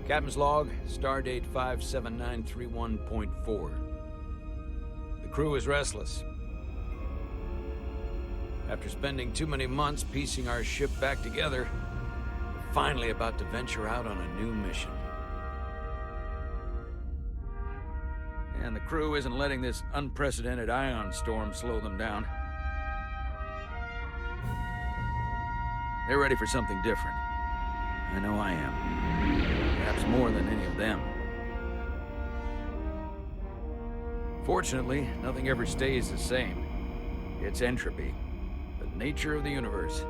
Captain's log, stardate 57931.4. The crew is restless. After spending too many months piecing our ship back together, we're finally about to venture out on a new mission. And the crew isn't letting this unprecedented ion storm slow them down. They're ready for something different. I know I am. Perhaps more than any of them. Fortunately, nothing ever stays the same. It's entropy, the nature of the universe.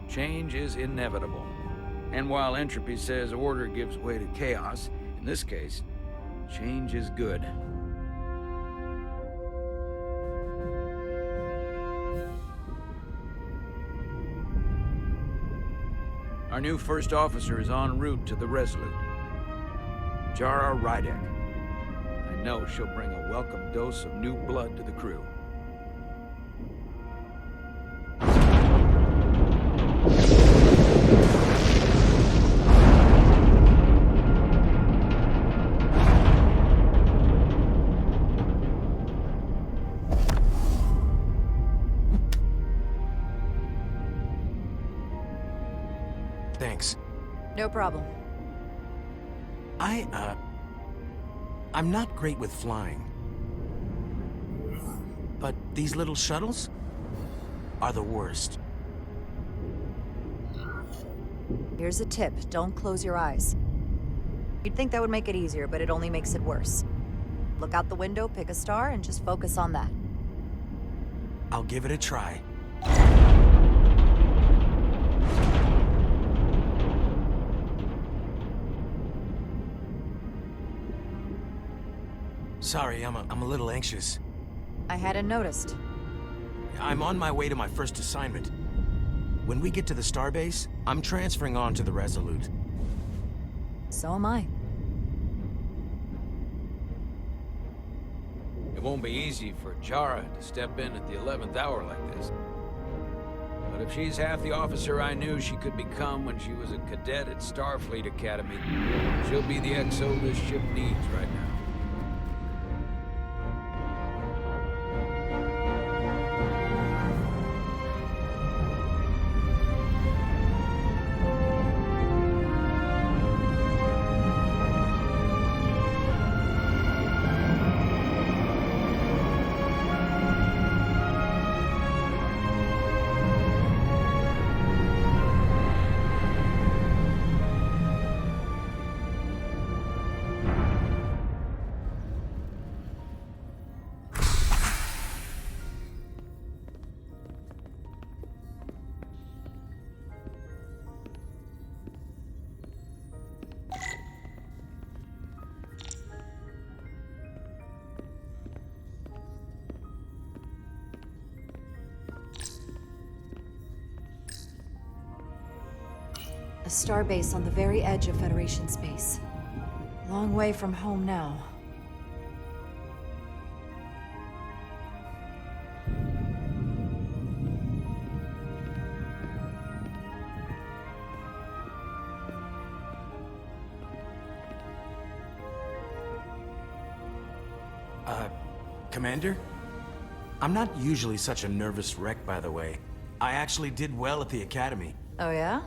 Change is inevitable. And while entropy says order gives way to chaos, in this case, change is good. Our new first officer is en route to the Resolute. Jara Rydek. I know she'll bring a welcome dose of new blood to the crew. Thanks. No problem. I'm not great with flying. But these little shuttles are the worst. Here's a tip. Don't close your eyes. You'd think that would make it easier, but it only makes it worse. Look out the window, pick a star, and just focus on that. I'll give it a try. Sorry, I'm a little anxious. I hadn't noticed. I'm on my way to my first assignment. When we get to the starbase, I'm transferring on to the Resolute. So am I. It won't be easy for Jara to step in at the 11th hour like this. But if she's half the officer I knew she could become when she was a cadet at Starfleet Academy, she'll be the XO this ship needs right now. A starbase on the very edge of Federation space. Long way from home now. Commander? I'm not usually such a nervous wreck, by the way. I actually did well at the Academy. Oh yeah?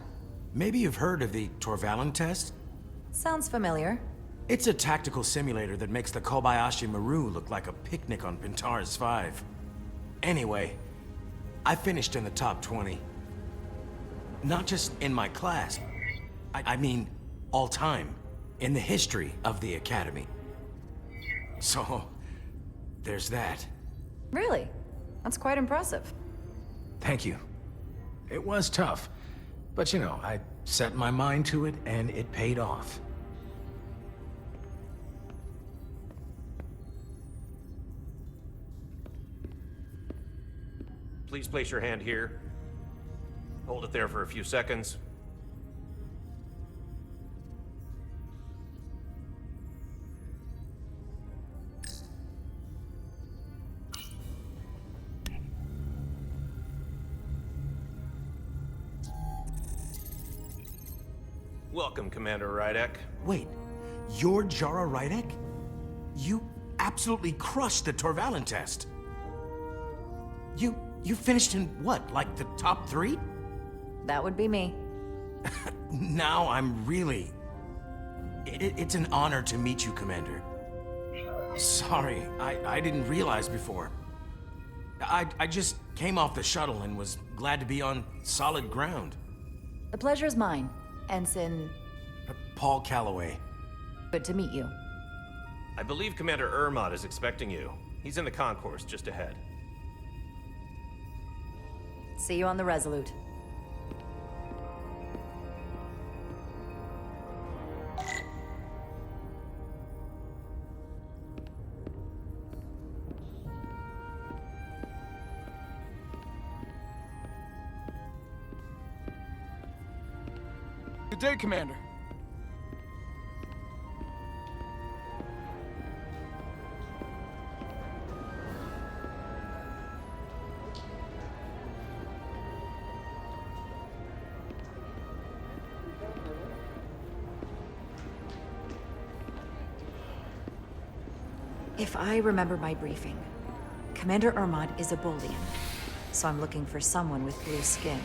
Maybe you've heard of the Torvalin test? Sounds familiar. It's a tactical simulator that makes the Kobayashi Maru look like a picnic on Pintaris 5. Anyway, I finished in the top 20. Not just in my class. I mean, all time. In the history of the Academy. So, there's that. Really? That's quite impressive. Thank you. It was tough. But you know, I set my mind to it and it paid off. Please place your hand here. Hold it there for a few seconds. Welcome, Commander Rydek. Wait, you're Jara Rydek? You absolutely crushed the Torvalin test. You finished in what, like the top 3? That would be me. Now I'm really... It's an honor to meet you, Commander. Sorry, I didn't realize before. I just came off the shuttle and was glad to be on solid ground. The pleasure's mine, Ensign. Paul Calloway. Good to meet you. I believe Commander Ermot is expecting you. He's in the concourse just ahead. See you on the Resolute. Good day, Commander. If I remember my briefing, Commander Ermot is a Bolian, so I'm looking for someone with blue skin.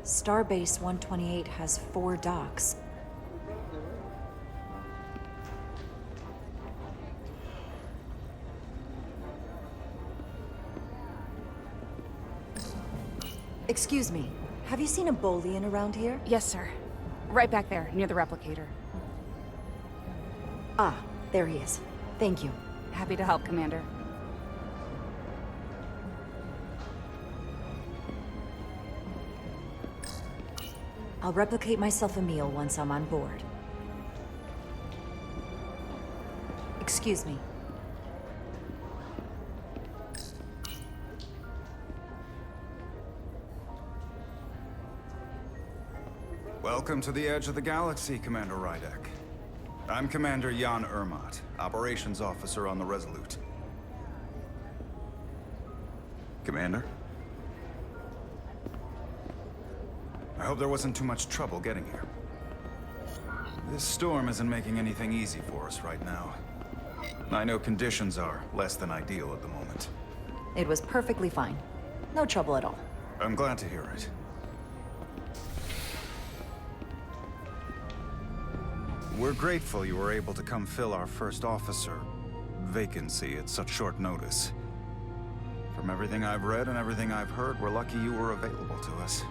Starbase 128 has 4 docks. Excuse me, have you seen a Bolian around here? Yes, sir. Right back there, near the replicator. Ah, there he is. Thank you. Happy to help, Commander. I'll replicate myself a meal once I'm on board. Excuse me. Welcome to the edge of the galaxy, Commander Rydek. I'm Commander Jan Ermot, Operations Officer on the Resolute. Commander? I hope there wasn't too much trouble getting here. This storm isn't making anything easy for us right now. I know conditions are less than ideal at the moment. It was perfectly fine. No trouble at all. I'm glad to hear it. We're grateful you were able to come fill our first officer vacancy at such short notice. From everything I've read and everything I've heard, we're lucky you were available to us.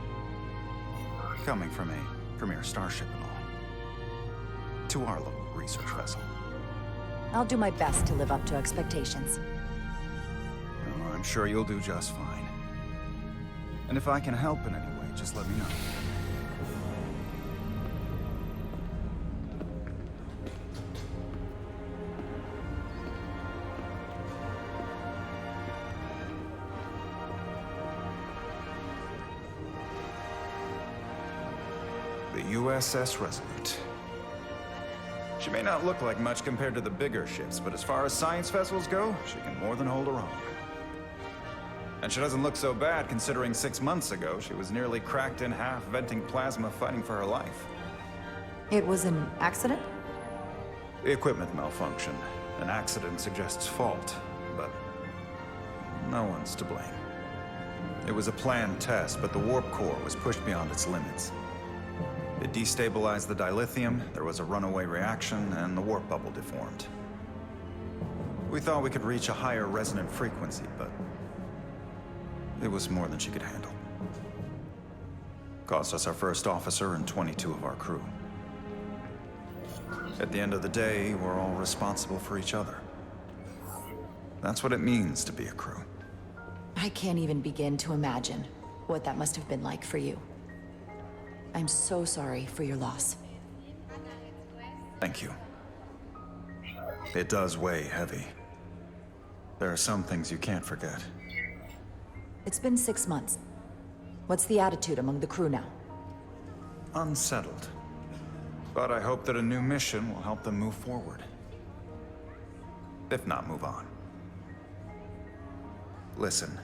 Coming from a premier starship and all. To our little research vessel. I'll do my best to live up to expectations. Oh, I'm sure you'll do just fine. And if I can help in any way, just let me know. The USS Resolute. She may not look like much compared to the bigger ships, but as far as science vessels go, she can more than hold her own. And she doesn't look so bad considering 6 months ago she was nearly cracked in half, venting plasma, fighting for her life. It was an accident? The equipment malfunction. An accident suggests fault, but no one's to blame. It was a planned test, but the warp core was pushed beyond its limits. It destabilized the dilithium, there was a runaway reaction, and the warp bubble deformed. We thought we could reach a higher resonant frequency, but it was more than she could handle. Cost us our first officer and 22 of our crew. At the end of the day, we're all responsible for each other. That's what it means to be a crew. I can't even begin to imagine what that must have been like for you. I'm so sorry for your loss. Thank you. It does weigh heavy. There are some things you can't forget. It's been 6 months. What's the attitude among the crew now? Unsettled. But I hope that a new mission will help them move forward. If not, move on. Listen.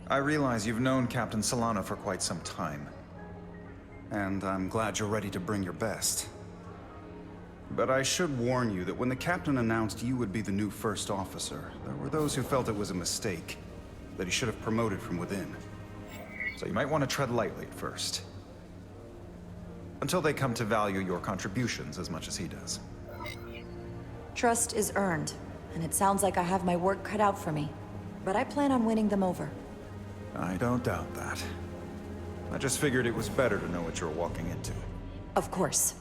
I realize you've known Captain Solano for quite some time. And I'm glad you're ready to bring your best. But I should warn you that when the captain announced you would be the new first officer, there were those who felt it was a mistake, that he should have promoted from within. So you might want to tread lightly at first. Until they come to value your contributions as much as he does. Trust is earned, and it sounds like I have my work cut out for me. But I plan on winning them over. I don't doubt that. I just figured it was better to know what you were walking into. Of course.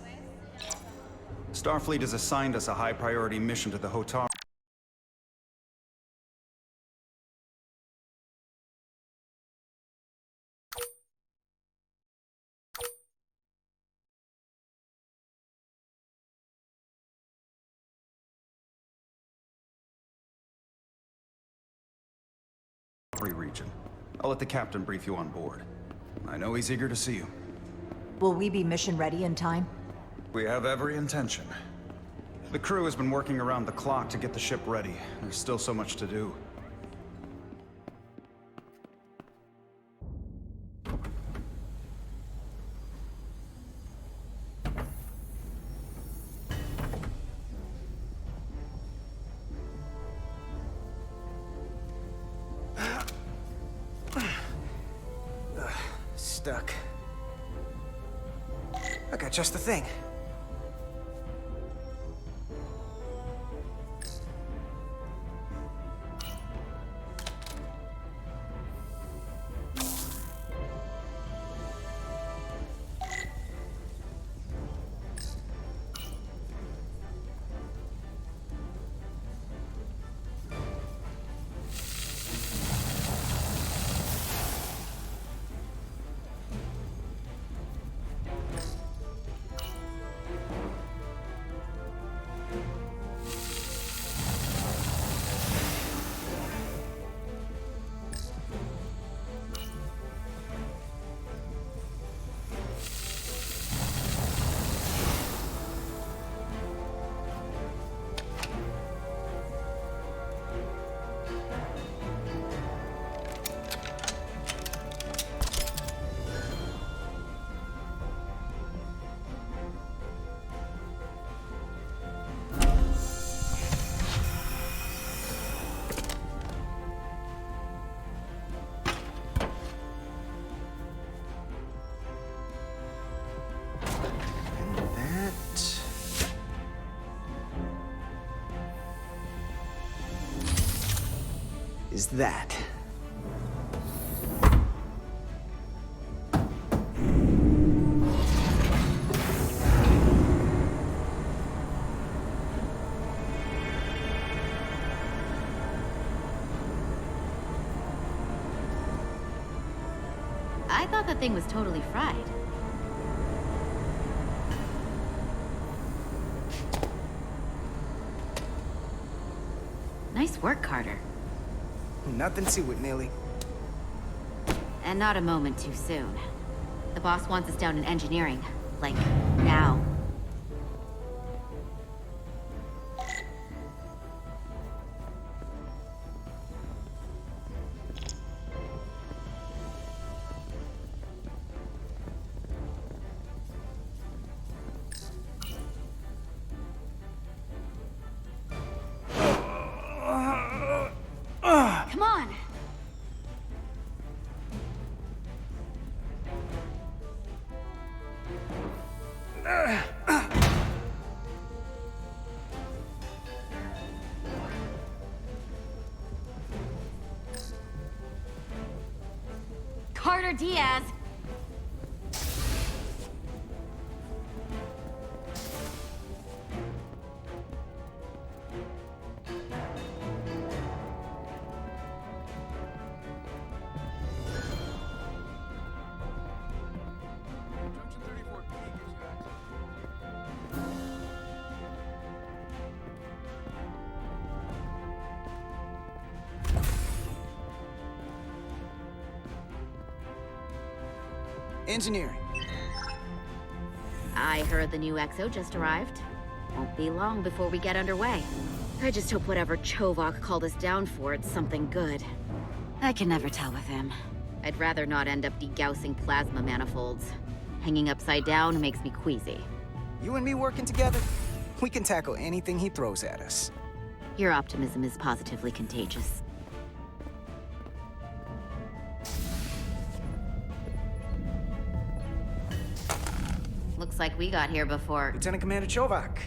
Starfleet has assigned us a high-priority mission to the Hotar region. I'll let the captain brief you on board. I know he's eager to see you. Will we be mission ready in time? We have every intention. The crew has been working around the clock to get the ship ready. There's still so much to do. Stuck. I got just the thing. Is that. I thought the thing was totally fried. Nice work, Carter. Nothing to it, Millie. And not a moment too soon. The boss wants us down in engineering. Like, now. Come on! Carter Diaz! Engineering. I heard the new XO just arrived. Won't be long before we get underway. I just hope whatever Chovak called us down for, it's something good. I can never tell with him. I'd rather not end up degaussing plasma manifolds. Hanging upside down makes me queasy. You and me working together, we can tackle anything he throws at us. Your optimism is positively contagious. Looks like we got here before... Lieutenant Commander Chovak.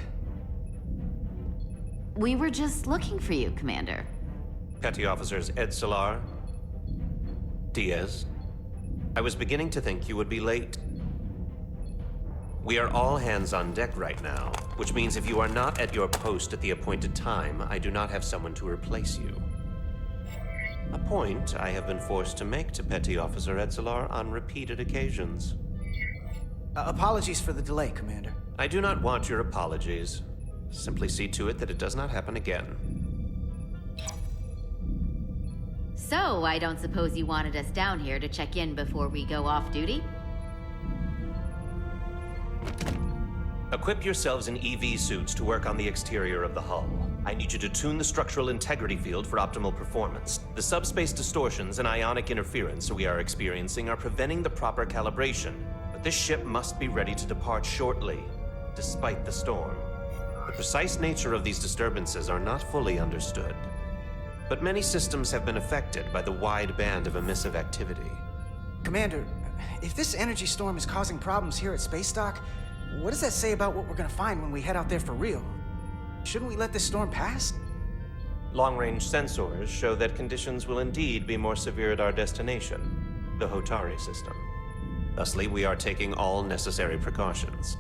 We were just looking for you, Commander. Petty Officers Ed Solar, Diaz. I was beginning to think you would be late. We are all hands on deck right now, which means if you are not at your post at the appointed time, I do not have someone to replace you. A point I have been forced to make to Petty Officer Edsolar on repeated occasions. Apologies for the delay, Commander. I do not want your apologies. Simply see to it that it does not happen again. So, I don't suppose you wanted us down here to check in before we go off duty? Equip yourselves in EV suits to work on the exterior of the hull. I need you to tune the structural integrity field for optimal performance. The subspace distortions and ionic interference we are experiencing are preventing the proper calibration. But this ship must be ready to depart shortly, despite the storm. The precise nature of these disturbances are not fully understood. But many systems have been affected by the wide band of emissive activity. Commander, if this energy storm is causing problems here at Space Dock, what does that say about what we're gonna find when we head out there for real? Shouldn't we let this storm pass? Long-range sensors show that conditions will indeed be more severe at our destination, the Hotari system. Thusly, we are taking all necessary precautions.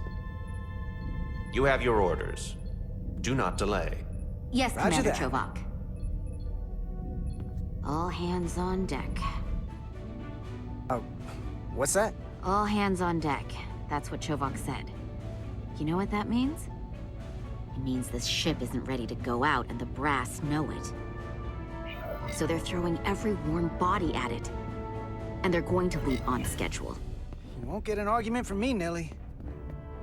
You have your orders. Do not delay. Yes, Roger Commander that. Chovak. All hands on deck. What's that? All hands on deck. That's what Chovak said. You know what that means? It means this ship isn't ready to go out and the brass know it. So they're throwing every warm body at it. And they're going to leave on schedule. You won't get an argument from me, Nelly.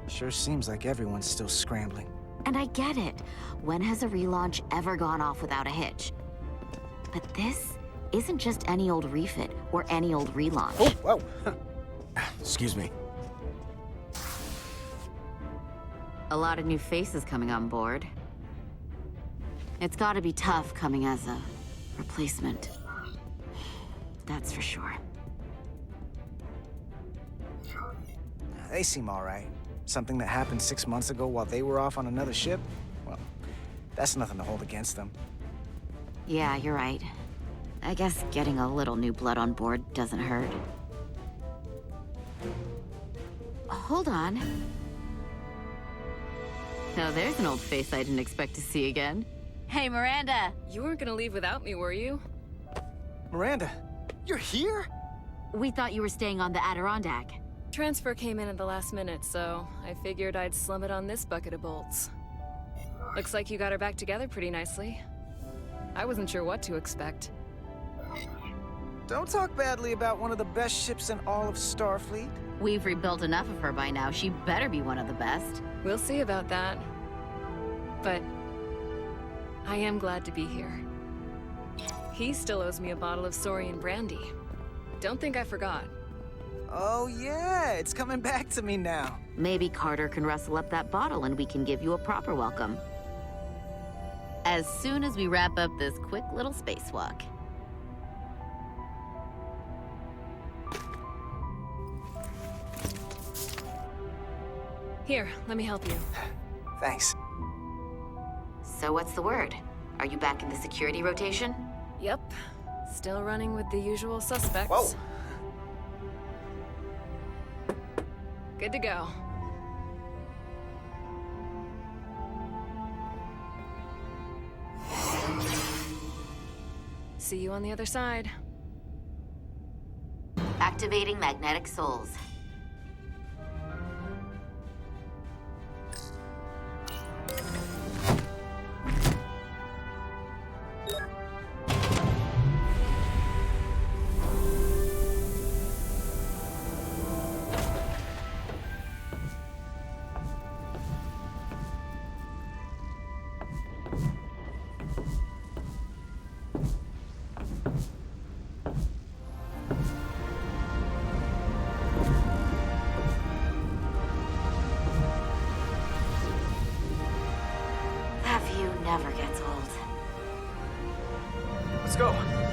Sure seems like everyone's still scrambling. And I get it. When has a relaunch ever gone off without a hitch? But this isn't just any old refit or any old relaunch. Oh, whoa. Excuse me. A lot of new faces coming on board. It's gotta be tough coming as a replacement. That's for sure. They seem all right. Something that happened 6 months ago while they were off on another ship? Well, that's nothing to hold against them. Yeah, you're right. I guess getting a little new blood on board doesn't hurt. Hold on. Now there's an old face I didn't expect to see again. Hey, Miranda! You weren't gonna leave without me, were you? Miranda, you're here? We thought you were staying on the Adirondack. Transfer came in at the last minute, so I figured I'd slum it on this bucket of bolts. Looks like you got her back together pretty nicely. I wasn't sure what to expect. Don't talk badly about one of the best ships in all of Starfleet. We've rebuilt enough of her by now. She better be one of the best. We'll see about that. But I am glad to be here. He still owes me a bottle of Saurian brandy. Don't think I forgot. Oh yeah, it's coming back to me now. Maybe Carter can rustle up that bottle and we can give you a proper welcome. As soon as we wrap up this quick little spacewalk. Here, let me help you. Thanks. So what's the word? Are you back in the security rotation? Yep. Still running with the usual suspects. Whoa. Good to go. See you on the other side. Activating magnetic souls. you never gets old. Let's go.